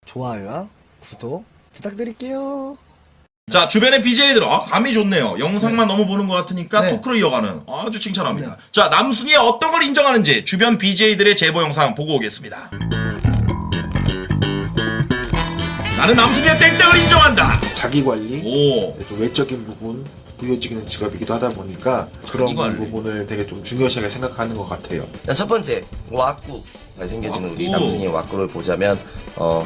좋아요와 구독 부탁드릴게요. 자, 주변의 BJ들, 감이 좋네요. 영상만 너무 보는 것 같으니까 네. 토크로 이어가는 아주 칭찬합니다. 네. 자, 남순이의 어떤 걸 인정하는지 주변 BJ들의 제보 영상 보고 오겠습니다. 나는 남순이의 땡땡을 인정한다. 자기 관리, 오, 좀 외적인 부분 부여지기는 직업이기도 하다 보니까 그런 자기 관리. 부분을 되게 좀 중요시하게 생각하는 것 같아요. 자, 첫 번째 왁구 잘생겨지는 우리 왁구. 남순이의 왁구를 보자면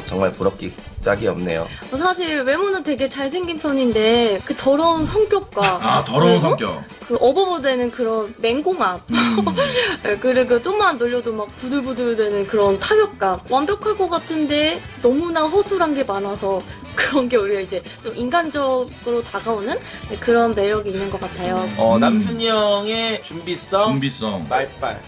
정말 부럽기 짝이 없네요. 사실 외모는 되게 잘생긴 편인데 그 더러운 성격과 더러운 그리고 성격. 그 어버버되는 그런 맹공함 그리고 좀만 놀려도 막 부들부들되는 그런 타격감 완벽할 것 같은데 너무나 허술한 게 많아서 그런 게 오히려 이제 좀 인간적으로 다가오는 그런 매력이 있는 것 같아요. 남순이 형의 준비성, 준비성. 말빨.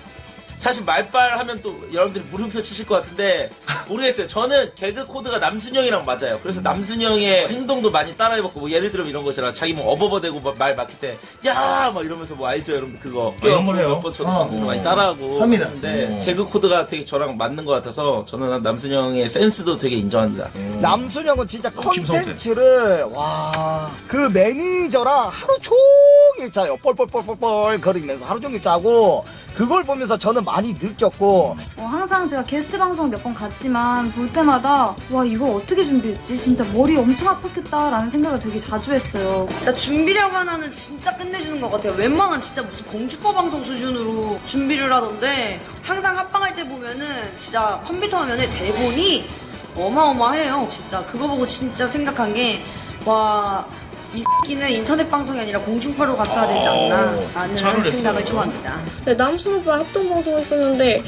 사실 말빨 하면 또 여러분들이 물음표 치실 것 같은데 모르겠어요. 저는 개그 코드가 남순이 형이랑 맞아요. 그래서 남순이 형의 행동도 많이 따라해봤고, 뭐 예를 들면 이런 거잖아. 자기 뭐 어버버대고 말 막힐 때 야! 막 이러면서 뭐 알죠 여러분 그거. 이런 걸 해요? 몇번 저도 많이 따라하고 합니다. 근데 개그 코드가 되게 저랑 맞는 것 같아서 저는 남순이 형의 센스도 되게 인정합니다. 남순형은 진짜 김성태. 컨텐츠를 그 매니저랑 하루 종일 짜요. 뻘뻘뻘뻘뻘 거리면서 하루 종일 짜고 그걸 보면서 저는 많이 느꼈고 항상 제가 게스트 방송 몇 번 갔지만 볼 때마다 와 이걸 어떻게 준비했지? 진짜 머리 엄청 아팠겠다 라는 생각을 되게 자주 했어요. 진짜 준비력 하나는 진짜 끝내주는 것 같아요. 웬만한 진짜 무슨 공주파 방송 수준으로 준비를 하던데 항상 합방할 때 보면은 진짜 컴퓨터 화면에 대본이 어마어마해요. 진짜 그거 보고 진짜 생각한 게 와, 이 새끼는 인터넷 방송이 아니라 공중파로 갔어야 되지 않나 라는 차를 생각을 했어요. 좀 합니다. 네, 남순 오빠랑 합동 방송했었는데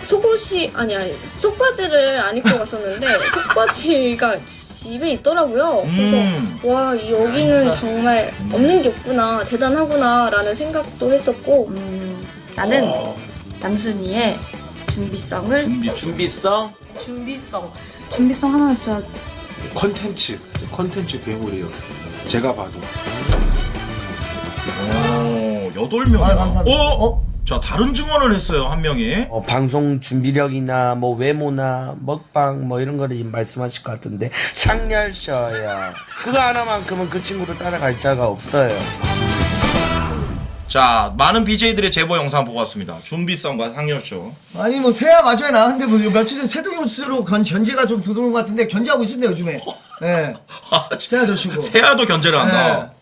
속옷이 아니 속바지를 안 입고 갔었는데 속바지가 집에 있더라고요. 그래서 와 여기는 정말 없는 게 없구나 대단하구나 라는 생각도 했었고 나는 남순이의 준비성을 준비성? 준비성 하나는 진짜 컨텐츠 괴물이에요. 제가 봐도. 8명. 감사합니다. 자, 다른 증언을 했어요, 한 명이. 방송 준비력이나 뭐 외모나 먹방 뭐 이런 거를 말씀하실 것 같은데 상렬셔야 그거 하나만큼은 그 친구를 따라갈 자가 없어요. 자, 많은 BJ들의 제보 영상 보고 왔습니다. 준비성과 상여쇼. 아니 뭐 새야 마지막에 나왔는데 뭐 며칠 전에 세동엽수로 견제가 좀 들어오는 것 같은데 견제하고 있습니다 요즘에. 네. 새야 저씨고. 세아도 견제를 한다.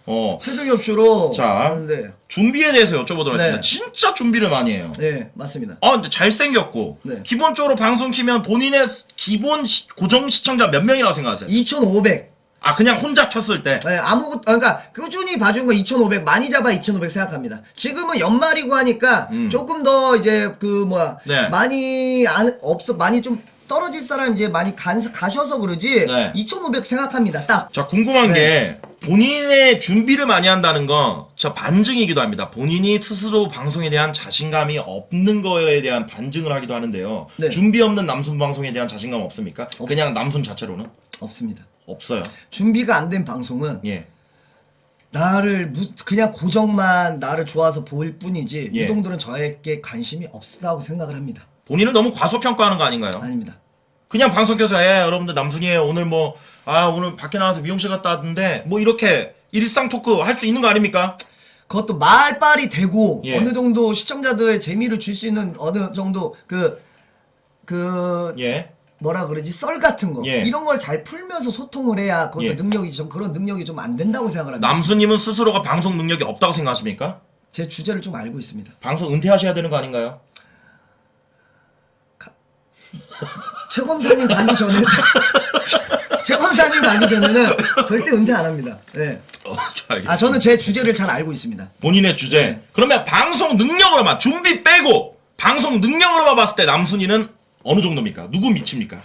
세동엽수로 자. 하는데. 준비에 대해서 여쭤보도록 하겠습니다. 네. 진짜 준비를 많이 해요. 네 맞습니다. 근데 잘생겼고, 네. 기본적으로 방송 키면 본인의 기본 고정 시청자 몇 명이라고 생각하세요? 2,500. 그냥 혼자 켰을 때. 네, 그러니까 꾸준히 봐준 거 2,500 많이 잡아 2,500 생각합니다. 지금은 연말이고 하니까 조금 더 이제 네. 많이 좀 떨어질 사람 이제 많이 가셔서 그러지. 네. 2,500 생각합니다. 딱. 자, 궁금한 게 본인의 준비를 많이 한다는 건 저 반증이기도 합니다. 본인이 스스로 방송에 대한 자신감이 없는 거에 대한 반증을 하기도 하는데요. 네. 준비 없는 남순 방송에 대한 자신감 없습니까? 그냥 남순 자체로는? 없습니다. 없어요. 준비가 안 된 방송은 예. 나를 그냥 고정만 나를 좋아서 볼 뿐이지 예. 이동들은 저에게 관심이 없다고 생각을 합니다. 본인을 너무 과소평가하는 거 아닌가요? 아닙니다. 그냥 방송 켜서 여러분들 남순이에요. 오늘 오늘 밖에 나와서 미용실 갔다 왔는데 뭐 이렇게 일상 토크 할 수 있는 거 아닙니까? 그것도 말빨이 되고 예. 어느 정도 시청자들의 재미를 줄 수 있는 어느 정도 예. 뭐라 그러지 썰 같은 거 예. 이런 걸 잘 풀면서 소통을 해야 그것도 예. 능력이지. 전 그런 능력이 좀 안 된다고 생각을 합니다. 남순님은 스스로가 방송 능력이 없다고 생각하십니까? 제 주제를 좀 알고 있습니다. 방송 은퇴하셔야 되는 거 아닌가요? 최검사님 가기 전에 최검사님 가기 전에는 절대 은퇴 안 합니다. 네. 알겠습니다. 저는 제 주제를 잘 알고 있습니다. 본인의 주제. 그러면 방송 능력으로만 준비 빼고 방송 능력으로만 봤을 때 남순이는 어느 정도입니까? 누구 미칩니까?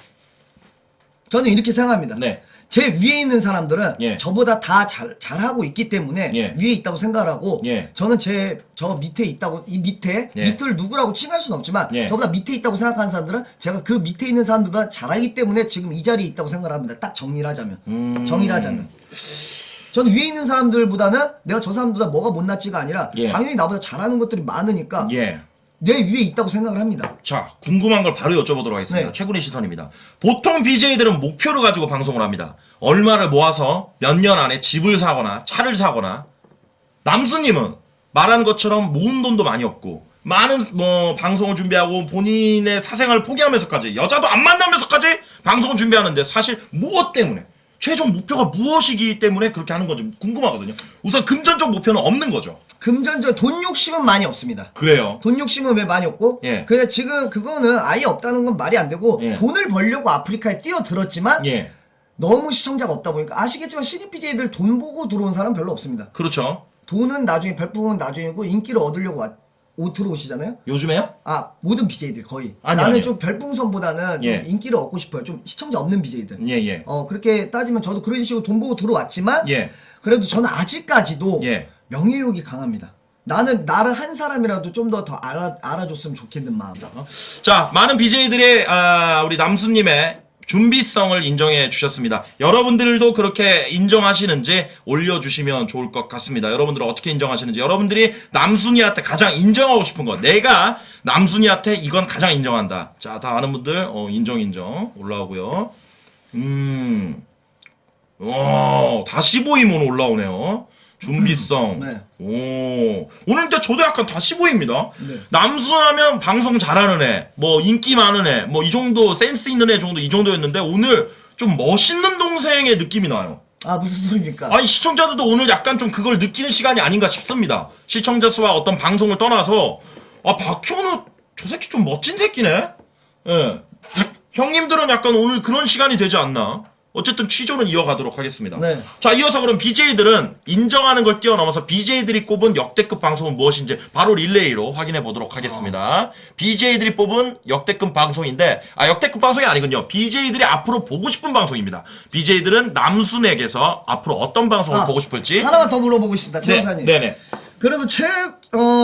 저는 이렇게 생각합니다. 네. 제 위에 있는 사람들은 예. 저보다 다 잘하고 있기 때문에 예. 위에 있다고 생각을 하고 예. 저는 저 밑에 있다고 이 밑에 예. 밑을 누구라고 칭할 수는 없지만 예. 저보다 밑에 있다고 생각하는 사람들은 제가 그 밑에 있는 사람들보다 잘하기 때문에 지금 이 자리에 있다고 생각을 합니다. 딱 정리를 하자면. 정리를 하자면. 저는 위에 있는 사람들보다는 내가 저 사람보다 뭐가 못났지가 아니라 예. 당연히 나보다 잘하는 것들이 많으니까 예. 내 위에 있다고 생각을 합니다. 자, 궁금한 걸 바로 여쭤보도록 하겠습니다. 네. 최군의 시선입니다. 보통 BJ들은 목표를 가지고 방송을 합니다. 얼마를 모아서 몇 년 안에 집을 사거나 차를 사거나, 남수님은 말하는 것처럼 모은 돈도 많이 없고 많은 뭐 방송을 준비하고 본인의 사생활을 포기하면서까지, 여자도 안 만나면서까지 방송을 준비하는데 사실 무엇 때문에, 최종 목표가 무엇이기 때문에 그렇게 하는 건지 궁금하거든요. 우선 금전적 목표는 없는 거죠. 금전적 돈 욕심은 많이 없습니다. 그래요. 돈 욕심은 왜 많이 없고? 예. 근데 지금 그거는 아예 없다는 건 말이 안 되고 예. 돈을 벌려고 아프리카에 뛰어들었지만 예. 너무 시청자가 없다 보니까 아시겠지만 CDBJ들 돈 보고 들어온 사람 별로 없습니다. 그렇죠. 돈은 나중에 별풍은 나중이고 인기를 얻으려고 들어오시잖아요. 요즘에요? 아 모든 BJ들 거의. 아니, 나는 아니요. 좀 별풍선보다는 예. 좀 인기를 얻고 싶어요. 좀 시청자 없는 BJ들. 예. 그렇게 따지면 저도 그런 식으로 돈 보고 들어왔지만 예. 그래도 저는 아직까지도 예. 명예욕이 강합니다. 나는 나를 한 사람이라도 좀 더 알아줬으면 좋겠는 마음. 자, 많은 BJ들의 우리 남수님의 준비성을 인정해 주셨습니다. 여러분들도 그렇게 인정하시는지 올려주시면 좋을 것 같습니다. 여러분들은 어떻게 인정하시는지, 여러분들이 남순이한테 가장 인정하고 싶은 거, 내가 남순이한테 이건 가장 인정한다. 자, 다 아는 분들 인정 올라오고요. 다 15위면 올라오네요. 준비성. 네. 오. 오늘 진짜 저도 약간 다 15위입니다. 네. 남수하면 방송 잘하는 애, 뭐 인기 많은 애, 뭐 이 정도 센스 있는 애 정도, 이 정도였는데 오늘 좀 멋있는 동생의 느낌이 나요. 아 무슨 소리입니까? 아니, 시청자들도 오늘 약간 좀 그걸 느끼는 시간이 아닌가 싶습니다. 시청자 수와 어떤 방송을 떠나서, 박현우 저 새끼 좀 멋진 새끼네. 예. 형님들은 약간 오늘 그런 시간이 되지 않나. 어쨌든 취조는 이어가도록 하겠습니다. 네. 자, 이어서 그럼 BJ들은 인정하는 걸 뛰어넘어서 BJ들이 꼽은 역대급 방송은 무엇인지 바로 릴레이로 확인해 보도록 하겠습니다. BJ들이 뽑은 역대급 방송인데, 역대급 방송이 아니군요. BJ들이 앞으로 보고 싶은 방송입니다. BJ들은 남순에게서 앞으로 어떤 방송을 보고 싶을지 하나만 더 물어보고 싶다, 최검사님. 네네. 그러면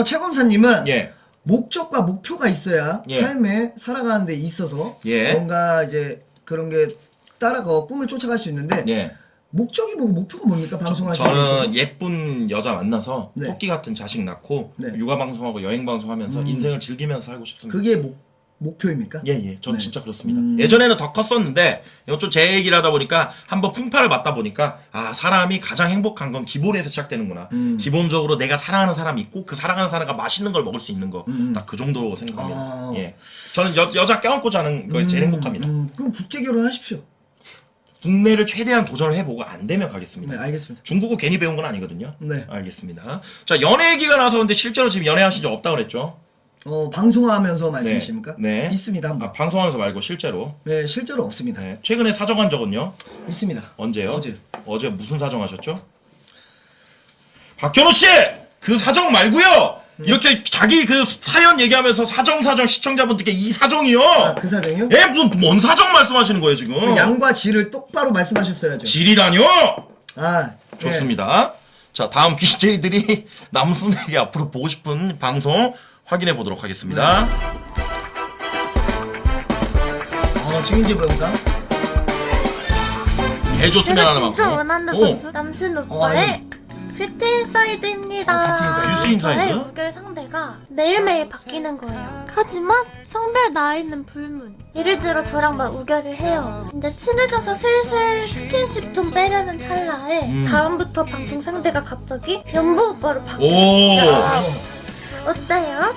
최검사님은 예. 목적과 목표가 있어야 예. 삶에 살아가는 데 있어서 예. 뭔가 이제 그런 게 따라가 꿈을 쫓아갈 수 있는데 예. 목적이 뭐고 목표가 뭡니까? 방송하시는 데 있어서? 저는 예쁜 여자 만나서 네. 토끼 같은 자식 낳고 네. 육아 방송하고 여행 방송하면서 인생을 즐기면서 살고 싶습니다. 그게 목표입니까? 예. 전 네. 진짜 그렇습니다. 예전에는 더 컸었는데, 이건 좀 제 얘기를 하다 보니까, 한번 풍파를 맞다 보니까, 사람이 가장 행복한 건 기본에서 시작되는구나. 기본적으로 내가 사랑하는 사람이 있고, 그 사랑하는 사람과 맛있는 걸 먹을 수 있는 거. 딱 그 정도로 생각합니다. 예. 저는 여자 껴안고 자는 거에 제일 행복합니다. 그럼 국제 결혼하십시오. 국내를 최대한 도전을 해보고 안 되면 가겠습니다. 네, 알겠습니다. 중국어 괜히 배운 건 아니거든요. 네. 알겠습니다. 자, 연애 얘기가 나서 근데 실제로 지금 연애하신 적 없다고 그랬죠? 방송하면서 말씀이십니까? 네. 있습니다, 한 번. 방송하면서 말고 실제로. 네, 실제로 없습니다. 네. 최근에 사정한 적은요? 있습니다. 언제요? 어제. 무슨 사정하셨죠? 박현우 씨! 그 사정 말고요! 이렇게 자기 그 사연 얘기하면서 사정 시청자분들께 이 사정이요! 그 사정이요? 예, 뭔 사정 말씀하시는 거예요, 지금? 양과 질을 똑바로 말씀하셨어야죠. 질이라뇨? 네. 좋습니다. 자, 다음 BJ들이 남순에게 앞으로 보고 싶은 방송 확인해 보도록 하겠습니다. 증인제보 영상. 해줬으면 하는 방송. 진짜 원하는 방송 남순 오빠의 뷰티 인사이드입니다. 뷰티 인사이드? 저의 무결 상대가 매일매일 바뀌는 거예요. 하지만 성별 나이는 불문. 예를 들어 저랑 막 우결을 해요. 이제 친해져서 슬슬 스킨십 좀 빼려는 찰나에 다음부터 방송 상대가 갑자기 연보 오빠로 바뀌었어요. 어때요?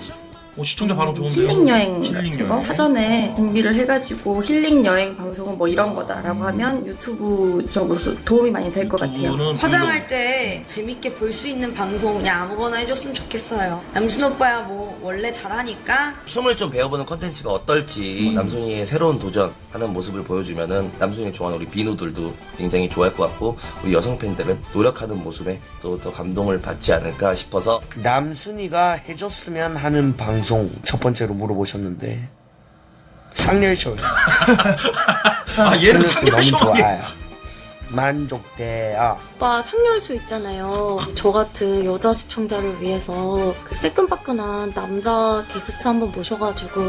시청자 반응 좋은데요? 힐링 여행 힐링 같은 거 여행. 사전에 준비를 해가지고 힐링 여행 방송은 뭐 이런 거다라고 하면 유튜브 쪽으로서 도움이 많이 될 것 같아요. 유튜브는 화장할 때 재밌게 볼 수 있는 방송 그냥 아무거나 해줬으면 좋겠어요. 남순 오빠야 뭐 원래 잘하니까 춤을 좀 배워보는 컨텐츠가 어떨지 남순이의 새로운 도전하는 모습을 보여주면은 남순이 좋아하는 우리 비누들도 굉장히 좋아할 것 같고 우리 여성 팬들은 노력하는 모습에 또 더 감동을 받지 않을까 싶어서 남순이가 해줬으면 하는 방송 첫 번째로 물어보셨는데 상렬쇼. 얘는 너무 상렬쇼 좋아요. 만족돼요. 오빠 상렬수 있잖아요. 저 같은 여자 시청자를 위해서 그 새끈빠끈한 남자 게스트 한번 모셔가지고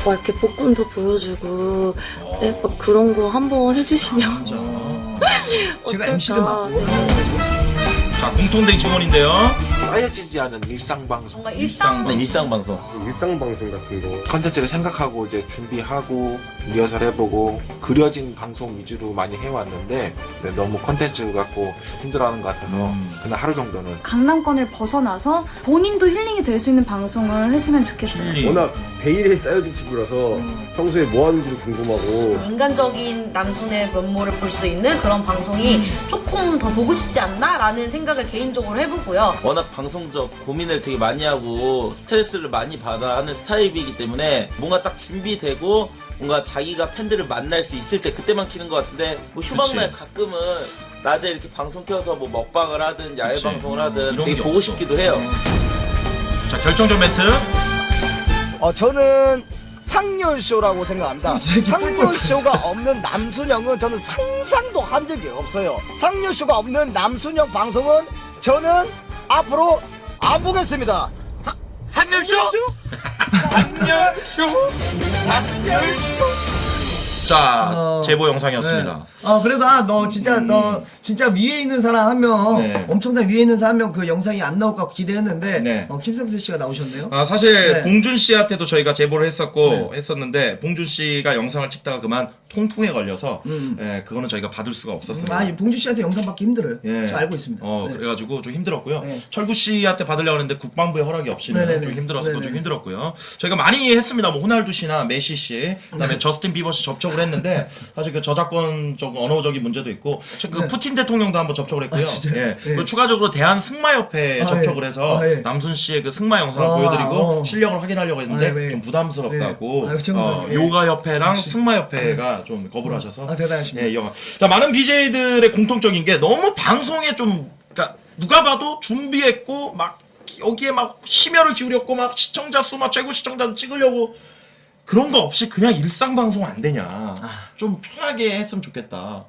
뭐 이렇게 복근도 보여주고 뭐 그런 거 한번 해주시면 제가 MC를 맡고. 자, 공통된 증언인데요. 짜여지지 않은 일상 방송. 뭔가 일상 일상 방송. 일상 방송 같은 거. 컨텐츠를 생각하고 이제 준비하고 리허설 해보고 그려진 방송 위주로 많이 해왔는데 네, 너무 컨텐츠 갖고 힘들어하는 것 같아서 그냥 하루 정도는 강남권을 벗어나서 본인도 힐링이 될 수 있는 방송을 했으면 좋겠어요. 워낙 베일에 쌓여진 친구라서 평소에 뭐 하는지도 궁금하고. 인간적인 남순의 면모를 볼 수 있는 그런 방송이 조금 더 보고 싶지 않나라는 생각을 개인적으로 해보고요. 워낙 방송적 고민을 되게 많이 하고 스트레스를 많이 받아 하는 스타일이기 때문에 뭔가 딱 준비되고 뭔가 자기가 팬들을 만날 수 있을 때 그때만 키는 것 같은데 뭐 휴방날 그치. 가끔은 낮에 이렇게 방송 켜서 뭐 먹방을 하든 야외 그치. 방송을 하든 이런 되게 게 보고 없어. 싶기도 해요. 자, 결정적 멘트. 저는 상렬쇼라고 생각합니다. 상렬쇼가 없는 남순영은 저는 상상도 한 적이 없어요. 상렬쇼가 없는 남순영 방송은 저는 앞으로 안 보겠습니다. 상렬쇼? 자, 제보 영상이었습니다. 그래도 너 진짜 위에 있는 사람 한 명, 네. 엄청난 위에 있는 사람 한 명 그 영상이 안 나올까 기대했는데 네. 김성수 씨가 나오셨네요. 사실 네. 봉준 씨한테도 저희가 제보를 했었는데 봉준 씨가 영상을 찍다가 그만 통풍에 걸려서 그거는 저희가 받을 수가 없었어요. 아니 봉주 씨한테 영상 받기 힘들어요. 예. 저 알고 있습니다. 네. 그래가지고 좀 힘들었고요. 네. 철구 씨한테 받으려고 했는데 국방부의 허락이 없이는 네네네. 좀 힘들었고 좀 네네. 힘들었고요. 저희가 많이 했습니다. 뭐 호날두 씨나 메시 씨, 그다음에 저스틴 비버 씨 접촉을 했는데 사실 그 저작권적 언어적인 문제도 있고 그 네. 푸틴 대통령도 한번 접촉을 했고요. 진짜요? 예. 네. 그리고 추가적으로 대한 승마협회에 접촉을 예. 해서 예. 남순 씨의 그 승마 영상을 보여드리고 어. 실력을 확인하려고 했는데 예. 좀 부담스럽다고 네. 정말, 예. 요가협회랑 승마협회가 좀 거부를 하셔서 대단하십니다. 예, 이 영화. 자, 많은 BJ들의 공통적인 게 너무 방송에 좀, 그러니까 누가 봐도 준비했고, 막, 여기에 막 심혈을 기울였고, 막 시청자 수, 막 최고 시청자 찍으려고 그런 거 없이 그냥 일상방송 안 되냐. 좀 편하게 했으면 좋겠다.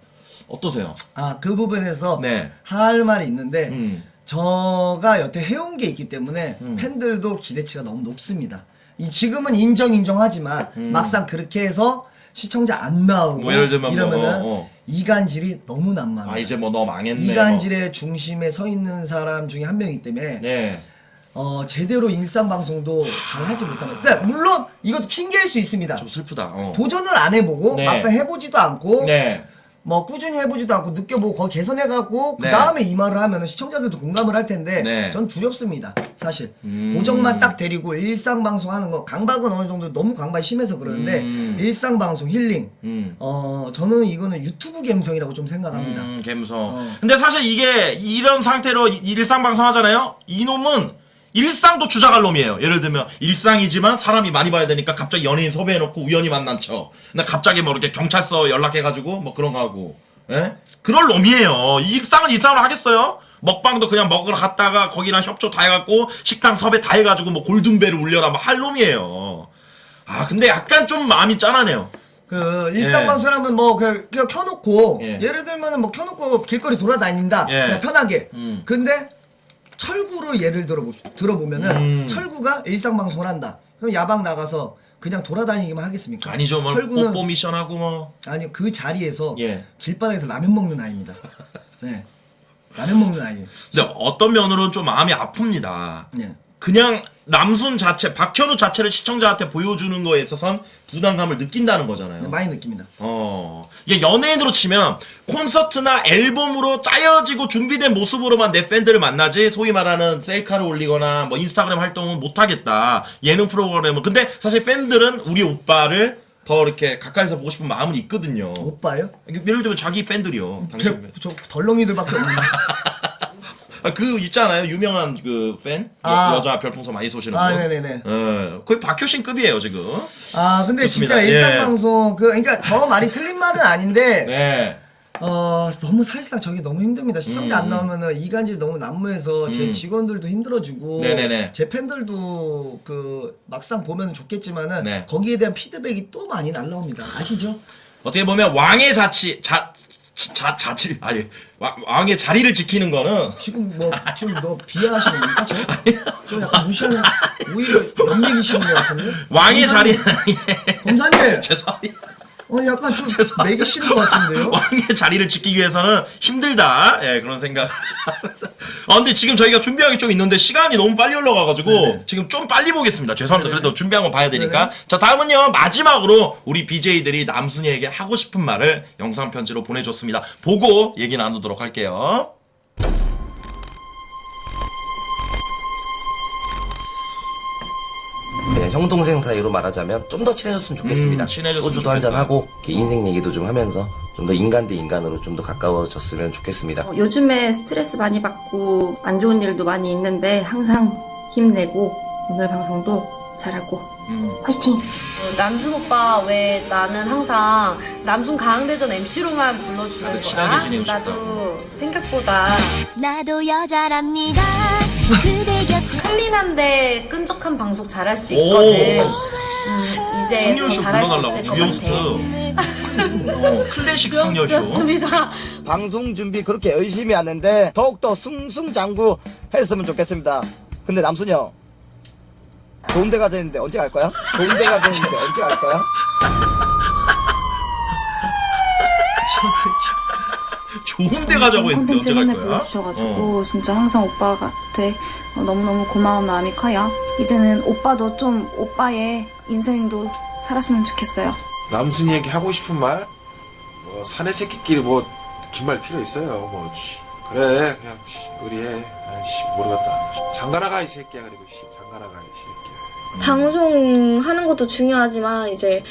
어떠세요? 그 부분에서 네. 할 말이 있는데 저가 여태 해온 게 있기 때문에 팬들도 기대치가 너무 높습니다. 지금은 인정하지만 막상 그렇게 해서 시청자 안 나오고 뭐 예를 들면 이러면은 이간질이 너무 난감해요. 이제 뭐 너 망했네. 이간질의 중심에 서 있는 사람 중에 한 명이기 때문에 네. 제대로 일상 방송도 잘 하지 못합니다. 근데 물론 이것도 핑계일 수 있습니다. 좀 슬프다. 도전을 안 해보고 네. 막상 해보지도 않고 네. 뭐 꾸준히 해보지도 않고 느껴보고 거기 개선해갖고 그 네. 다음에 이 말을 하면은 시청자들도 공감을 할 텐데 네. 전 두렵습니다. 사실 고정만 딱 데리고 일상 방송 하는 거 강박은 어느 정도 너무 강박이 심해서 그러는데 일상 방송 힐링 저는 이거는 유튜브 감성이라고 좀 생각합니다. 감성. 근데 사실 이게 이런 상태로 일상 방송 하잖아요. 이놈은 일상도 주작할 놈이에요. 예를 들면 일상이지만 사람이 많이 봐야 되니까 갑자기 연예인 섭외해놓고 우연히 만난 척. 근데 갑자기 뭐 이렇게 경찰서 연락해가지고 뭐 그런 거 하고. 예? 그럴 놈이에요. 일상은 일상으로 하겠어요? 먹방도 그냥 먹으러 갔다가 거기랑 협조 다 해갖고 식당 섭외 다 해가지고 뭐 골든벨을 울려라 뭐 할 놈이에요. 근데 약간 좀 마음이 짠하네요. 그 일상 방송하면 뭐 그냥 켜놓고 예. 예를 들면은 뭐 켜놓고 길거리 돌아다닌다 예. 그냥 편하게. 근데 철구를 예를 들어보면은 철구가 일상 방송을 한다. 그럼 야방 나가서 그냥 돌아다니기만 하겠습니까? 아니죠. 뭐 철구는 뽀뽀 미션하고 뭐. 아니요 그 자리에서 예. 길바닥에서 라면 먹는 아이입니다. 네, 라면 먹는 아이. 근데 어떤 면으로는 좀 마음이 아픕니다. 예. 그냥 남순 자체, 박현우 자체를 시청자한테 보여주는 거에 있어선 부담감을 느낀다는 거잖아요. 네, 많이 느낍니다. 이게 연예인으로 치면 콘서트나 앨범으로 짜여지고 준비된 모습으로만 내 팬들을 만나지 소위 말하는 셀카를 올리거나 뭐 인스타그램 활동은 못하겠다. 예능 프로그램은. 근데 사실 팬들은 우리 오빠를 더 이렇게 가까이서 보고 싶은 마음은 있거든요. 오빠요? 예를 들면 자기 팬들이요. 당신 팬. 저 덜렁이들밖에 없는데. 그 있잖아요. 유명한 그 팬? 여자 별풍선 많이 쏘시는 분. 네네네. 거의 박효신급이에요, 지금. 근데 좋습니다. 진짜 일상 예. 방송 그러니까 저 말이 틀린 말은 아닌데 네. 너무 사실상 저게 너무 힘듭니다. 시청자 안 나오면은 이간질 너무 난무해서 제 직원들도 힘들어지고 네네네. 제 팬들도 그 막상 보면 좋겠지만은 네. 거기에 대한 피드백이 또 많이 날라옵니다. 아시죠? 어떻게 보면 왕의 왕의 자리를 지키는 거는 지금 너 비하하시는 겁니까? 저 약간 무시하는 오히려 연맥이시는 것 같은데? 왕의 자리 검사님! 죄송합니다. 약간 좀 매기시는 것 같은데요? 왕의 자리를 지키기 위해서는 힘들다. 예, 그런 생각. 근데 지금 저희가 준비한 게 좀 있는데 시간이 너무 빨리 올라가가지고 지금 좀 빨리 보겠습니다. 죄송합니다. 그래도 준비한 거 봐야 되니까. 자, 다음은요. 마지막으로 우리 BJ들이 남순이에게 하고 싶은 말을 영상 편지로 보내줬습니다. 보고 얘기 나누도록 할게요. 그냥 형 동생 사이로 말하자면 좀 더 친해졌으면 좋겠습니다. 친해졌으면 소주도 한잔 좋겠다. 하고 이렇게 인생 얘기도 좀 하면서 좀 더 인간 대 인간으로 좀 더 가까워졌으면 좋겠습니다. 요즘에 스트레스 많이 받고 안 좋은 일도 많이 있는데 항상 힘내고 오늘 방송도 잘하고 화이팅! 남순 오빠 왜 나는 항상 남순 가왕대전 MC로만 불러주는 나도 친하게 지내고 거야? 싶다. 나도 생각보다 나도 여자랍니다. 그대 곁에 클린한데 끈적한 방송 잘할 수 오. 있거든. 이제 더 상렬쇼 잘할 수 불러달라고. 있을 것 주연스트. 같아. 클래식 상렬쇼. 였습니다. 방송 준비 그렇게 열심히 하는데 더욱더 승승장구 했으면 좋겠습니다. 근데 남순이 형 좋은 데가 되는데 언제 갈 거야? 좋은 데가 되는데 언제 갈 거야? 좋은 데 가자고 했는데 콘텐츠 언제 갈 맨날 거야? 보여주셔가지고 진짜 항상 오빠한테 너무너무 고마운 마음이 커요. 이제는 오빠도 좀 오빠의 인생도 살았으면 좋겠어요. 남순이에게 하고 싶은 말? 뭐 사내 새끼끼리 뭐 긴 말 필요 있어요. 뭐 그래 그냥 의리해. 아이씨 모르겠다. 장가라가 이 새끼야. 그리고 장가라가 이 새끼야. 방송하는 것도 중요하지만 이제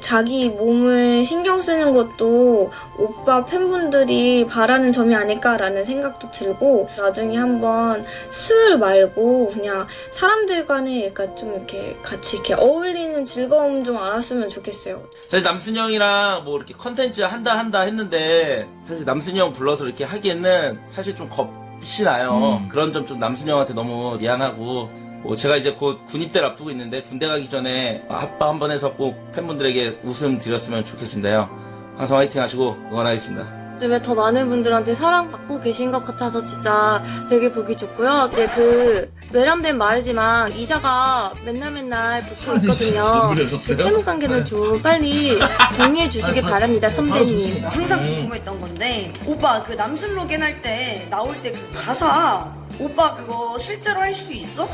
자기 몸을 신경 쓰는 것도 오빠 팬분들이 바라는 점이 아닐까라는 생각도 들고 나중에 한번 술 말고 그냥 사람들 간에 약간 좀 이렇게 같이 이렇게 어울리는 즐거움 좀 알았으면 좋겠어요. 사실 남순이 형이랑 뭐 이렇게 컨텐츠 한다 했는데 사실 남순이 형 불러서 이렇게 하기에는 사실 좀 겁이 나요. 그런 점 좀 남순이 형한테 너무 미안하고 뭐 제가 이제 곧 군입대를 앞두고 있는데 군대 가기 전에 합방 한번 해서 꼭 팬분들에게 웃음 드렸으면 좋겠습니다요. 항상 화이팅 하시고 응원하겠습니다. 요즘에 더 많은 분들한테 사랑받고 계신 것 같아서 진짜 되게 보기 좋고요. 이제 그 외람된 말이지만 이자가 맨날 붙고 있거든요. 그 채무 관계는 좀 빨리 정리해 주시기 바랍니다, 선배님. 항상 궁금했던 건데 오빠 그 남순 로겐 할 때 나올 때 그 가사 오빠 그거 실제로 할 수 있어?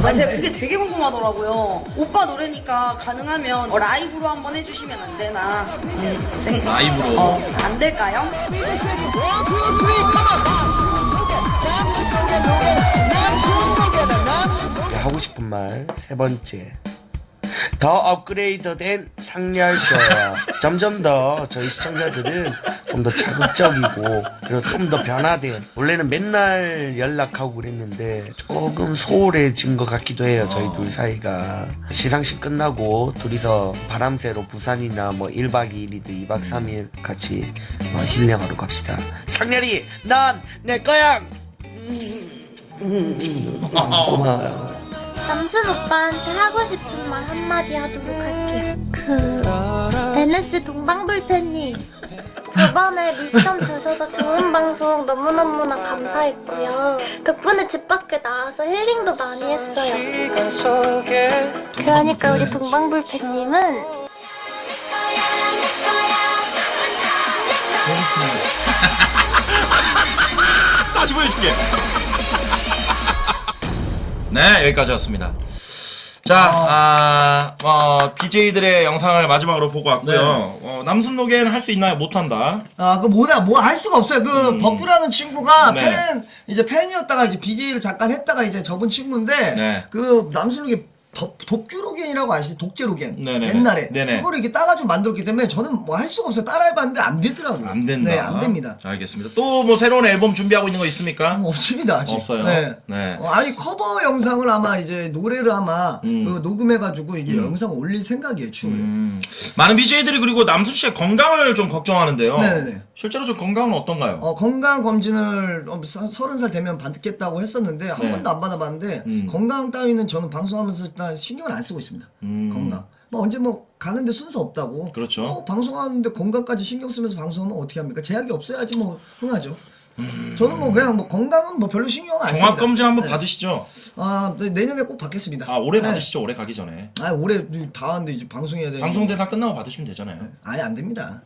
아 제가 그게 되게 궁금하더라고요. 오빠 노래니까 가능하면 라이브로 한번 해주시면 안 되나? 라이브로. 안 될까요? 하고 싶은 말 세 번째. 더 업그레이드된 상렬쇼야. 점점 더 저희 시청자들은 좀 더 자극적이고 그리고 좀 더 변화된, 원래는 맨날 연락하고 그랬는데 조금 소홀해진 것 같기도 해요. 저희 둘 사이가 시상식 끝나고 둘이서 바람새로 부산이나 뭐 1박 2일이든 2박 3일 같이 힐링하러 갑시다. 상렬이 넌 내 거야. 고마워요. 남순 오빠한테 하고 싶은 말 한마디 하도록 할게요. NS 동방불패님, 이번에 미션 주셔서 좋은 방송 너무너무나 감사했고요. 덕분에 집 밖에 나와서 힐링도 많이 했어요. 그러니까 우리 동방불패님은 다시 보여줄게. 네, 여기까지였습니다. 자, BJ들의 영상을 마지막으로 보고 왔고요. 남순 로겐 할 수 있나요? 못한다. 뭐 할 수가 없어요. 버프라는 친구가 네. 팬이었다가 이제 BJ를 잠깐 했다가 이제 접은 친구인데, 네. 그 남순욱이 독규로겐이라고 아시죠? 독재로겐. 네네네. 옛날에. 네네. 그거를 이렇게 따가지고 만들었기 때문에 저는 뭐 할 수가 없어요. 따라해봤는데 안 되더라고요. 안 된다. 네, 안 됩니다. 알겠습니다. 또 뭐 새로운 앨범 준비하고 있는 거 있습니까? 없습니다, 아직. 없어요. 네. 네. 아니, 커버 영상을 아마 이제 노래를 아마 그 녹음해가지고 이게 영상 올릴 생각이에요, 추후에. 많은 BJ들이 그리고 남순 씨의 건강을 좀 걱정하는데요. 네네네. 실제로 좀 건강은 어떤가요? 건강 검진을 30살 되면 받겠다고 했었는데 한 네. 번도 안 받아봤는데 건강 따위는 저는 방송하면서 일단 신경을 안 쓰고 있습니다. 건강. 뭐 언제 뭐 가는데 순서 없다고. 그렇죠. 방송하는데 건강까지 신경 쓰면서 방송하면 어떻게 합니까? 제약이 없어야지 뭐 흥하죠. 저는 뭐 그냥 뭐 건강은 뭐 별로 신경 안 씁니다. 종합 검진 한번 네. 받으시죠. 네, 내년에 꼭 받겠습니다. 올해 네. 받으시죠. 올해 가기 전에. 올해 다 왔는데 이제 방송해야 되는. 방송 대상 끝나고 받으시면 되잖아요. 아예 안 됩니다.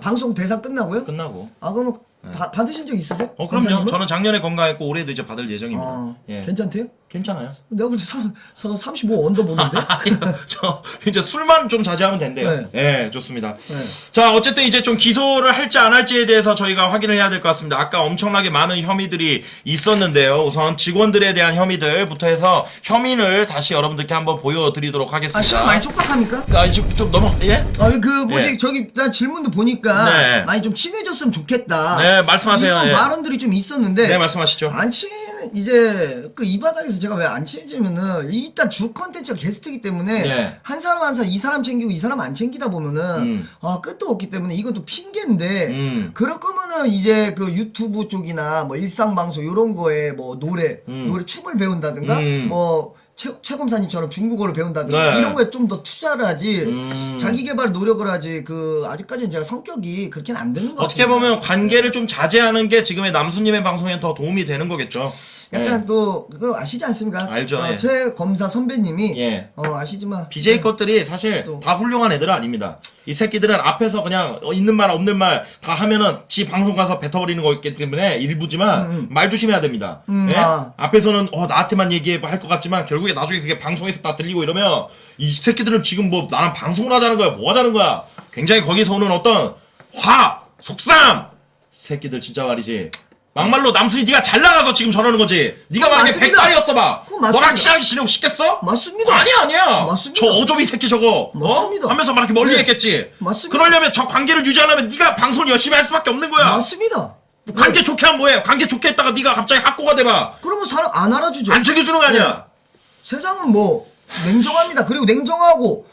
방송 대상 끝나고요? 끝나고. 그러면 받으신 적 있으세요? 그럼요. 검사님은? 저는 작년에 건강했고 올해도 이제 받을 예정입니다. 예. 괜찮대요? 괜찮아요. 내가 볼 때 35 언더 보는데? 저 이제 술만 좀 자제하면 된대요. 네. 예, 좋습니다. 자, 어쨌든 이제 좀 기소를 할지 안 할지에 대해서 저희가 확인을 해야 될 것 같습니다. 아까 엄청나게 많은 혐의들이 있었는데요. 우선 직원들에 대한 혐의들부터 해서 혐의를 다시 여러분들께 한번 보여드리도록 하겠습니다. 시간 많이 촉박합니까? 좀 넘어, 예? 뭐지, 저기, 난 질문도 보니까 네. 많이 좀 친해졌으면 좋겠다. 네, 말씀하세요. 이런 예. 발언들이 좀 있었는데. 네, 말씀하시죠. 안 이제, 이 바닥에서 제가 왜 안 친해지면은, 일단 주 컨텐츠가 게스트이기 때문에, 네. 한 사람 한 사람, 이 사람 챙기고 이 사람 안 챙기다 보면은, 끝도 없기 때문에 이건 또 핑계인데, 그럴 거면은 이제 그 유튜브 쪽이나 뭐 일상방송 요런 거에 뭐 노래 춤을 배운다든가, 뭐, 최검사님처럼 중국어를 배운다든가 네. 이런 거에 좀 더 투자를 하지 자기 개발 노력을 하지 아직까지는 제가 성격이 그렇게는 안 되는 것 같아요. 어떻게 보면 관계를 좀 자제하는 게 지금의 남수님의 방송에 더 도움이 되는 거겠죠. 약간 예. 또 그거 아시지 않습니까? 알죠, 예. 최검사 선배님이 예. 아시지만 BJ 것들이 사실 다 훌륭한 애들은 아닙니다. 이 새끼들은 앞에서 그냥 있는 말 없는 말 다 하면은 지 방송 가서 뱉어버리는 거기 때문에 일부지만 말 조심해야 됩니다. 예? 앞에서는 나한테만 얘기해 할 것 같지만 결국에 나중에 그게 방송에서 다 들리고 이러면 이 새끼들은 지금 뭐 나랑 방송을 하자는 거야 뭐 하자는 거야. 굉장히 거기서 오는 어떤 속상 새끼들 진짜 말이지. 막말로 남순이 네가 잘 나가서 지금 저러는 거지. 네가 만약에 맞습니다. 백발이었어 봐. 맞습니다. 너랑 친하게 지내고 싶겠어? 맞습니다. 아니야. 맞습니다. 저 어조비 새끼 저거. 맞습니다. 하면서 막 이렇게 멀리 네. 했겠지. 맞습니다. 그러려면 저 관계를 유지하려면 네가 방송을 열심히 할 수밖에 없는 거야. 맞습니다. 관계 좋게 하면 뭐해? 관계 좋게 했다가 네가 갑자기 학고가 돼봐. 그러면 사람 안 알아주죠. 안 챙겨주는 거 아니야. 세상은 뭐 냉정합니다. 그리고 냉정하고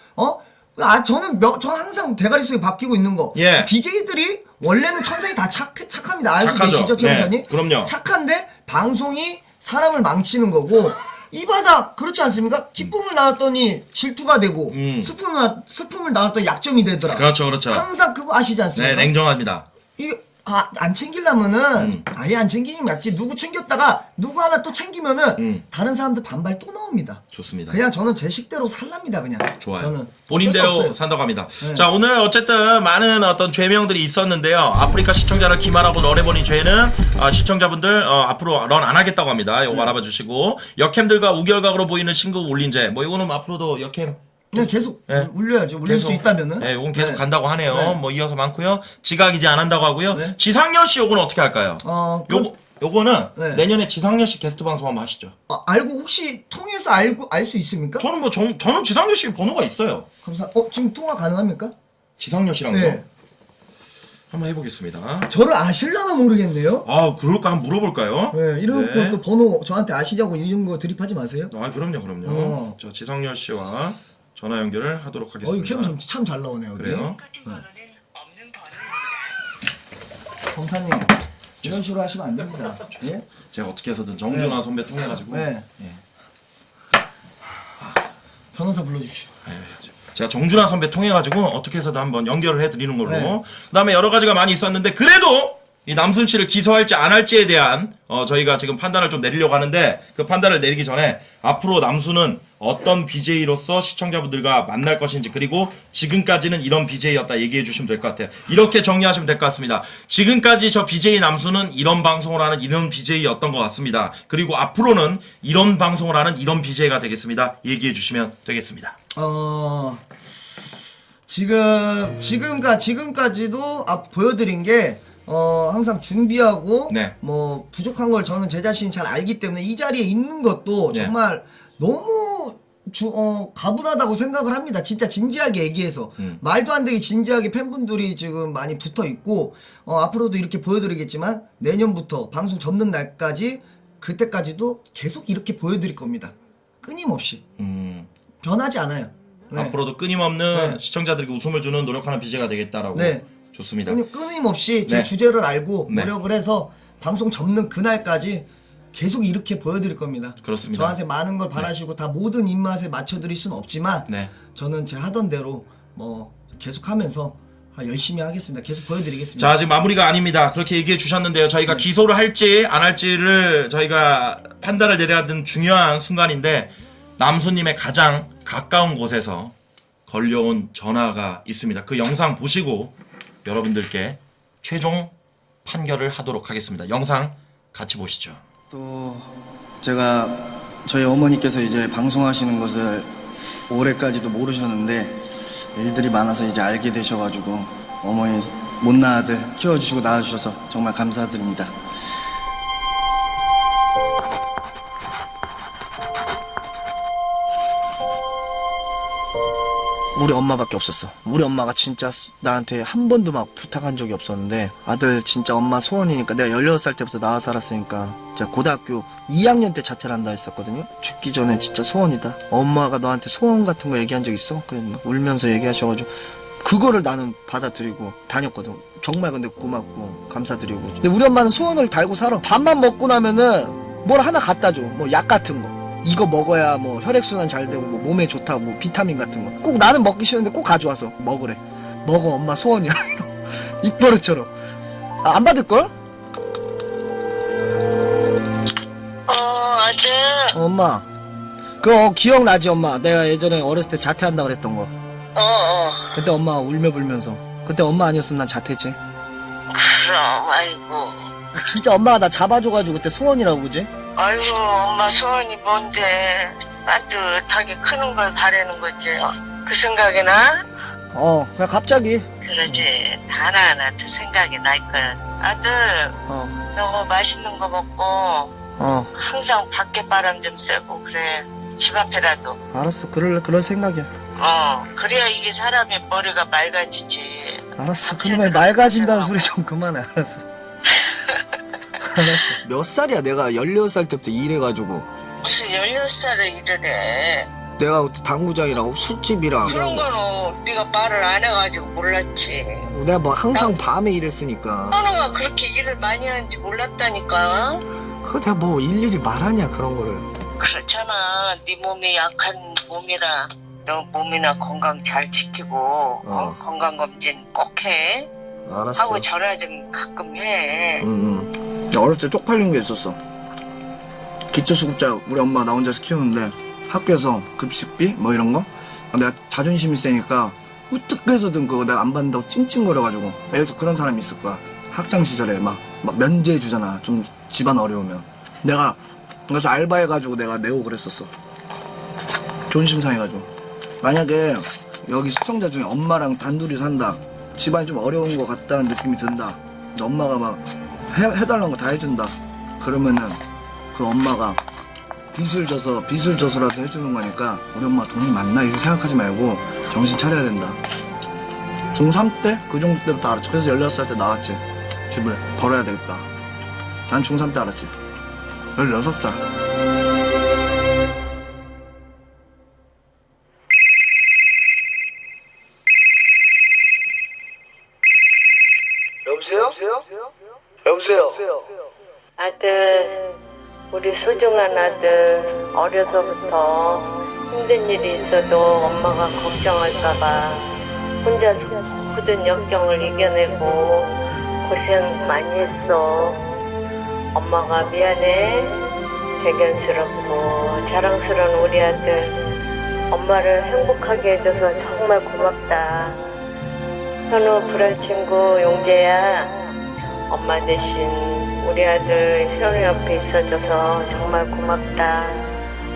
저는 항상 대가리 속에 박히고 있는 거. 예. BJ들이 원래는 천성이 다 착합니다. 알고 착하죠. 계시죠, 최원사님? 네, 그럼요. 착한데 방송이 사람을 망치는 거고 이 바닥 그렇지 않습니까? 기쁨을 나눴더니 질투가 되고 슬픔을 나눴더니 약점이 되더라. 그렇죠. 항상 그거 아시지 않습니까? 네, 냉정합니다. 안 챙기려면은 아예 안 챙기는 게 낫지. 누구 챙겼다가 누구 하나 또 챙기면은 다른 사람들 반발 또 나옵니다. 좋습니다. 그냥 저는 제 식대로 살랍니다. 그냥. 좋아요. 저는 본인대로 어쩔 수 없어요. 산다고 합니다. 네. 자, 오늘 어쨌든 많은 어떤 죄명들이 있었는데요. 아프리카 시청자를 기만하고 런해버린 죄는 시청자분들 앞으로 런 안 하겠다고 합니다. 이거 알아봐 주시고 역캠들과 우결각으로 보이는 신곡 올린 죄. 뭐 이거는 앞으로도 역캠 그냥 계속 네. 울려야죠. 울릴 수 있다면은. 네, 요건 계속 네. 간다고 하네요. 네. 뭐 이어서 많고요. 지각이지 안 한다고 하고요. 네. 지상렬 씨 요거는 어떻게 할까요? 요거는 네. 내년에 지상렬 씨 게스트 방송 한번 하시죠. 알고 혹시 통해서 알 수 있습니까? 저는 저는 지상렬 씨 번호가 있어요. 지금 통화 가능합니까? 지상렬 씨랑요? 네. 한번 해보겠습니다. 저를 아실라나 모르겠네요. 그럴까 한번 물어볼까요? 네, 이런 네. 또 번호 저한테 아시냐고 이런 거 드립하지 마세요. 그럼요. 자, 지상렬 씨와 전화 연결을 하도록 이거 하겠습니다. 캠 참 잘 나오네요. 여기. 그래요? 검사님 이런 식으로 하시면 안 됩니다. 예? 제가 어떻게 해서든 정준하 선배 통해가지고 네. 변호사 불러주십시오. 제가 정준하 선배 통해가지고 어떻게 해서든 한번 연결을 해드리는 걸로. 네. 그다음에 여러 가지가 많이 있었는데 그래도 이 남순 씨를 기소할지 안 할지에 대한 저희가 지금 판단을 좀 내리려고 하는데 그 판단을 내리기 전에 앞으로 남순은 어떤 BJ로서 시청자분들과 만날 것인지 그리고 지금까지는 이런 BJ였다 얘기해 주시면 될 것 같아요. 이렇게 정리하시면 될 것 같습니다. 지금까지 저 BJ 남순은 이런 방송을 하는 이런 BJ였던 것 같습니다. 그리고 앞으로는 이런 방송을 하는 이런 BJ가 되겠습니다. 얘기해 주시면 되겠습니다. 지금까지도 보여드린 게 항상 준비하고 네. 뭐 부족한 걸 저는 제 자신이 잘 알기 때문에 이 자리에 있는 것도 네. 정말 너무 가분하다고 생각을 합니다. 진짜 진지하게 얘기해서. 말도 안 되게 진지하게 팬분들이 지금 많이 붙어 있고, 앞으로도 이렇게 보여드리겠지만, 내년부터 방송 접는 날까지, 그때까지도 계속 이렇게 보여드릴 겁니다. 끊임없이. 변하지 않아요. 네. 앞으로도 끊임없는 네. 시청자들에게 웃음을 주는 노력하는 BJ가 되겠다라고. 네. 좋습니다. 끊임없이 제 네. 주제를 알고 네. 노력을 해서 방송 접는 그날까지 계속 이렇게 보여드릴 겁니다. 그렇습니다. 저한테 많은 걸 바라시고 다 모든 입맛에 맞춰드릴 수는 없지만 네. 저는 제 하던 대로 뭐 계속하면서 열심히 하겠습니다. 계속 보여드리겠습니다. 자, 아직 마무리가 아닙니다. 그렇게 얘기해 주셨는데요. 저희가 기소를 할지 안 할지를 저희가 판단을 내려야 하는 중요한 순간인데, 남수님의 가장 가까운 곳에서 걸려온 전화가 있습니다. 그 영상 보시고 여러분들께 최종 판결을 하도록 하겠습니다. 영상 같이 보시죠. 또 제가 저희 어머니께서 이제 방송하시는 것을 올해까지도 모르셨는데 일들이 많아서 이제 알게 되셔가지고 어머니 못난 아들 키워주시고 낳아주셔서 정말 감사드립니다. 우리 엄마밖에 없었어. 우리 엄마가 진짜 나한테 한 번도 막 부탁한 적이 없었는데, 아들 진짜 엄마 소원이니까, 내가 16살 때부터 나와 살았으니까 제가 고등학교 2학년 때 자퇴를 한다 했었거든요. 죽기 전에 진짜 소원이다. 엄마가 너한테 소원 같은 거 얘기한 적 있어? 그냥 막 울면서 얘기하셔가지고 그거를 나는 받아들이고 다녔거든. 정말 근데 고맙고 감사드리고. 근데 우리 엄마는 소원을 달고 살아. 밥만 먹고 나면은 뭘 하나 갖다 줘. 뭐 약 같은 거. 이거 먹어야 뭐 혈액순환 잘 되고 뭐 몸에 좋다 뭐 비타민 같은 거 꼭 나는 먹기 싫은데 꼭 가져와서 먹으래. 먹어 엄마 소원이야. 입버릇처럼. 안 받을걸? 아들. 엄마 그거 기억나지 엄마? 내가 예전에 어렸을 때 자퇴한다 그랬던 거. 그때 엄마 울며 불면서. 그때 엄마 아니었으면 난 자퇴지. 그럼 아이고. 진짜 엄마가 나 잡아줘가지고 그때 소원이라고 그지? 아이고 엄마 소원이 뭔데 따뜻하게 크는 걸 바라는 거지. 그 생각이 나? 그냥 갑자기. 그러지. 하나하나도 생각이 날 거야. 아들 저거 맛있는 거 먹고 항상 밖에 바람 좀 쐬고 그래. 집 앞에라도. 알았어. 그럴 생각이야. 그래야 이게 사람의 머리가 맑아지지. 알았어. 그놈의 맑아진다는 소리 좀 그만해. 알았어. 알았어. 몇 살이야? 내가 16살 때부터 일해가지고. 무슨 16살에 일을 해. 내가 그때 당구장이랑 술집이랑 그런 거는 네가 말을 안 해가지고 몰랐지. 내가 뭐 항상 밤에 일했으니까. 현우가 그렇게 일을 많이 하는지 몰랐다니까. 그거 내가 뭐 일일이 말하냐 그런 거를. 그렇잖아. 네 몸이 약한 몸이라 너 몸이나 건강 잘 지키고 건강검진 꼭 해. 알았어. 하고 전화 좀 가끔 해. 나 어렸을 때 쪽팔린 게 있었어. 기초수급자 우리 엄마 나 혼자서 키우는데 학교에서 급식비 뭐 이런 거 내가 자존심이 세니까 어떻게 해서든 그거 내가 안 받는다고 찡찡거려가지고. 여기서 그런 사람이 있을 거야. 학창시절에 막 면제 주잖아. 좀 집안 어려우면. 내가 그래서 알바해가지고 내가 내고 그랬었어. 존심 상해가지고. 만약에 여기 시청자 중에 엄마랑 단둘이 산다. 집안이 좀 어려운 것 같다는 느낌이 든다. 근데 엄마가 막 해달라는 거 다 해준다. 그러면은 그 엄마가 빚을 져서라도 해주는 거니까 우리 엄마 돈이 많나 이렇게 생각하지 말고 정신 차려야 된다. 중3 때? 그 정도 때부터 알았지. 그래서 16살 때 나왔지. 집을 벌어야 되겠다. 난 중3 때 알았지. 16살. 여보세요? 아들, 우리 소중한 아들 어려서부터 힘든 일이 있어도 엄마가 걱정할까봐 혼자 굳은 역경을 이겨내고 고생 많이 했어. 엄마가 미안해. 대견스럽고 자랑스러운 우리 아들, 엄마를 행복하게 해줘서 정말 고맙다. 현우 불알친구 용재야, 엄마 대신 우리 아들 현우 옆에 있어줘서 정말 고맙다.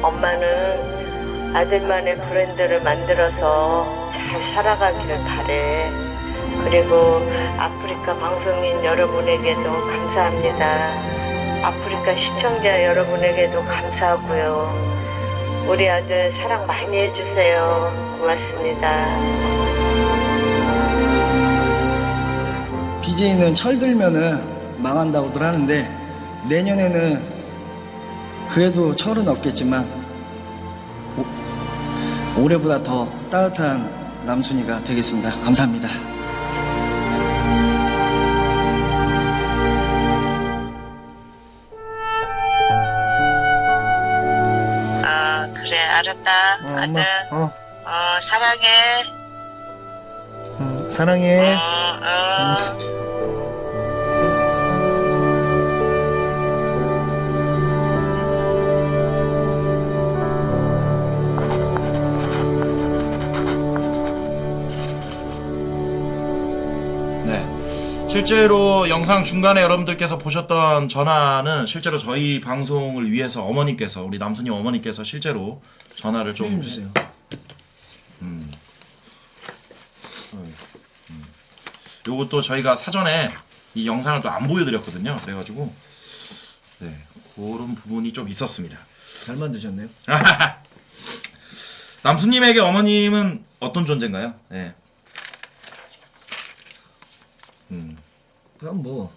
엄마는 아들만의 브랜드를 만들어서 잘 살아가기를 바래. 그리고 아프리카 방송인 여러분에게도 감사합니다. 아프리카 시청자 여러분에게도 감사하고요. 우리 아들 사랑 많이 해주세요. 고맙습니다. BJ는 철들면은 망한다고들 하는데 내년에는 그래도 철은 없겠지만 올해보다 더 따뜻한 남순이가 되겠습니다. 감사합니다. 그래 알았다. 아들. 사랑해. 사랑해. 실제로 영상 중간에 여러분들께서 보셨던 전화는 실제로 저희 방송을 위해서 어머니께서, 우리 남순이 어머니께서 실제로 전화를 좀 주세요. 요것도 저희가 사전에 이 영상을 또 안 보여드렸거든요. 그래가지고 네, 그런 부분이 좀 있었습니다. 잘 만드셨네요. 남순님에게 어머님은 어떤 존재인가요? 네. 그냥 뭐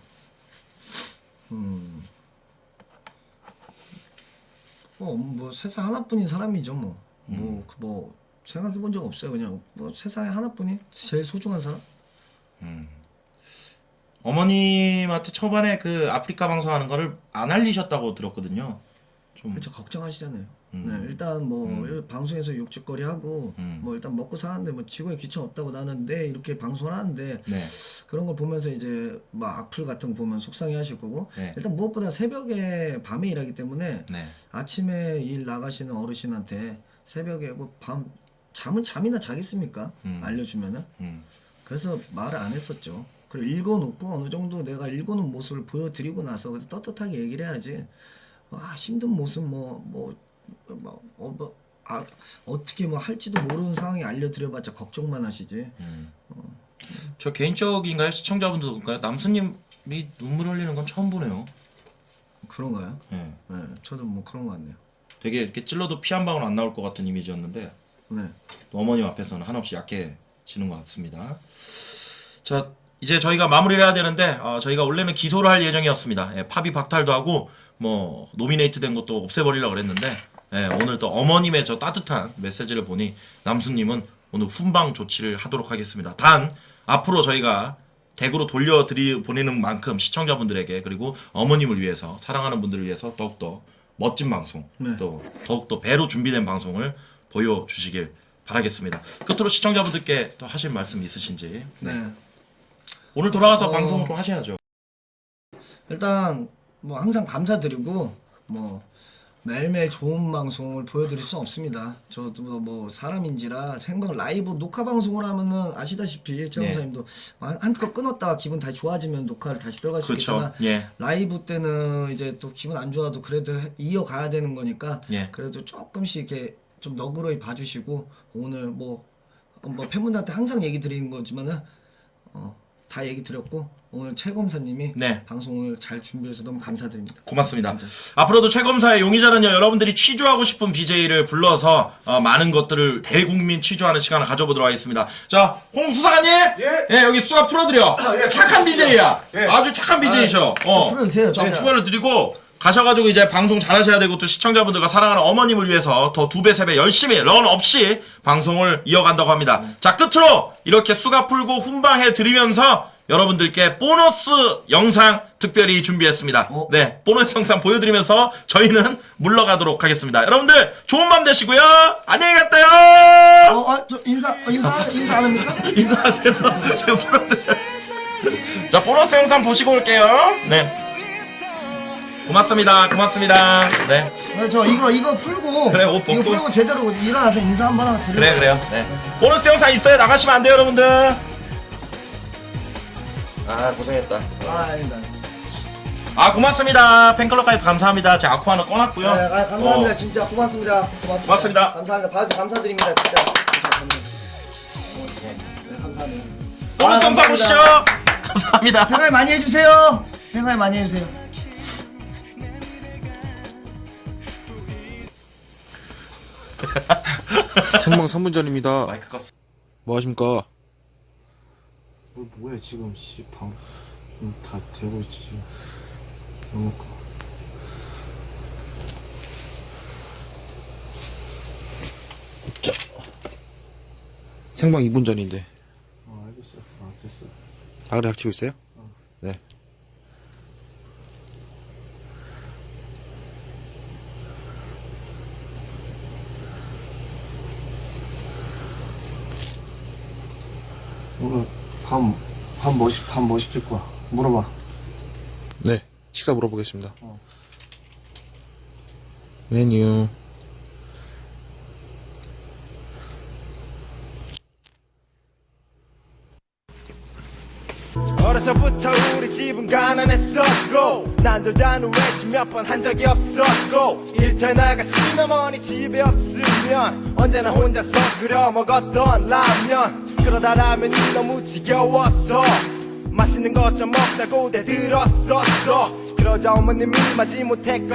세상 하나뿐인 사람이죠. 뭐 생각해본 적 없어요. 그냥 뭐 세상에 하나뿐인 제일 소중한 사람. 어머님한테 초반에 그 아프리카 방송하는 거를 안 알리셨다고 들었거든요. 좀 그렇죠. 걱정하시잖아요. 네, 일단 뭐 방송에서 욕짓거리 하고 뭐 일단 먹고 사는데 뭐 직원이 귀천 없다고 나는데 이렇게 방송을 하는데 네. 그런 걸 보면서 이제 막 악플 같은 거 보면 속상해하실 거고 네. 일단 무엇보다 새벽에 밤에 일하기 때문에 네. 아침에 일 나가시는 어르신한테 새벽에 뭐 잠이나 자겠습니까? 알려주면은 그래서 말을 안 했었죠. 그리고 읽어놓고 어느 정도 내가 읽어놓은 모습을 보여드리고 나서 떳떳하게 얘기를 해야지. 힘든 모습 어떻게 뭐 할지도 모르는 상황이 알려드려봤자 걱정만 하시지. 저 개인적인가요? 시청자분들도 그런가요? 남순님이 눈물 흘리는 건 처음 보네요. 그런가요? 네. 네, 저도 뭐 그런 것 같네요. 되게 이렇게 찔러도 피 한 방울 안 나올 것 같은 이미지였는데 네. 또 어머님 앞에서는 한없이 약해지는 것 같습니다. 자, 이제 저희가 마무리를 해야 되는데 저희가 원래는 기소를 할 예정이었습니다. 팝이 박탈도 하고 뭐 노미네이트 된 것도 없애버리려고 그랬는데 오늘 또 어머님의 저 따뜻한 메시지를 보니 남순님은 오늘 훈방 조치를 하도록 하겠습니다. 단 앞으로 저희가 댁으로 보내는 만큼 시청자분들에게 그리고 어머님을 위해서 사랑하는 분들을 위해서 더욱더 멋진 방송 또 더욱더 배로 준비된 방송을 보여주시길 바라겠습니다. 끝으로 시청자분들께 또 하실 말씀 있으신지. 네. 오늘 돌아가서 방송 좀 하셔야죠. 일단 뭐 항상 감사드리고 뭐 매일매일 좋은 방송을 보여드릴 수 없습니다. 저도 뭐 사람인지라 생방 라이브 녹화 방송을 하면은 아시다시피 최영사님도 한껏 끊었다가 기분 다시 좋아지면 녹화를 다시 들어갈 수 있겠지만 라이브 때는 이제 또 기분 안 좋아도 그래도 이어가야 되는 거니까 그래도 조금씩 이렇게 좀 너그러이 봐주시고 오늘 뭐 팬분들한테 항상 얘기 드리는 거지만은 다 얘기 드렸고 오늘 최 검사님이 방송을 잘 준비해서 너무 감사드립니다. 고맙습니다. 진짜. 앞으로도 최 검사의 용의자는요, 여러분들이 취조하고 싶은 BJ를 불러서 많은 것들을 대국민 취조하는 시간을 가져보도록 하겠습니다. 자, 홍 수사관님, 여기 수가 풀어드려. 착한 BJ야. 아주 착한 BJ셔. 풀어주세요. 추가를 드리고 가셔가지고 이제 방송 잘하셔야 되고 또 시청자분들과 사랑하는 어머님을 위해서 더 2배, 3배 열심히 런 없이 방송을 이어간다고 합니다. 자, 끝으로 이렇게 수가 풀고 훈방해 드리면서 여러분들께 보너스 영상 특별히 준비했습니다. 네, 보너스 영상 보여드리면서 저희는 물러가도록 하겠습니다. 여러분들 좋은 밤 되시고요. 안녕히 갔다요. 저 인사 안 합니까? 인사하세요. 제가 보너스. 자, 보너스 영상 보시고 올게요. 네. 고맙습니다. 네. 저 이거 풀고 그래, 옷 벗고. 이거 풀고 제대로 일어나서 인사 한번 하고 드려요. 그래요. 네. 보너스 영상 있어요. 나가시면 안 돼요, 여러분들. 고생했다. 아닙니다. 고맙습니다. 팬클럽 가입 감사합니다. 제가 아쿠 하나 꺼놨고요. 네, 감사합니다. 진짜 고맙습니다. 고맙습니다. 감사합니다. 봐주셔서 감사드립니다. 진짜. 감사합니다. 보너스 영상 보시죠. 감사합니다. 생활 많이 해주세요. 생활 많이 해주세요. 생방 3분 전입니다. 마이크 껐어. 뭐 하십니까? 뭐야 지금 방 다 되고 있지 지금. 그러니까. 생방 2분 전인데. 알겠어. 됐어. 아, 그래, 닥치고 있어요? 네. 오늘 밥 뭐 시킬 거야? 물어봐. 네. 식사 물어보겠습니다. 메뉴. 어려서부터 우리 집은 가난했었고 난돌다는 외식 몇 번 한 적이 없었고 일터에 나가신 어머니 집에 없으면 언제나 혼자서 끓여 먹었던 라면 그러다 라면이 너무 지겨웠어 맛있는 것 좀 먹자고 대들었었어 그러자 어머님이 마지못했고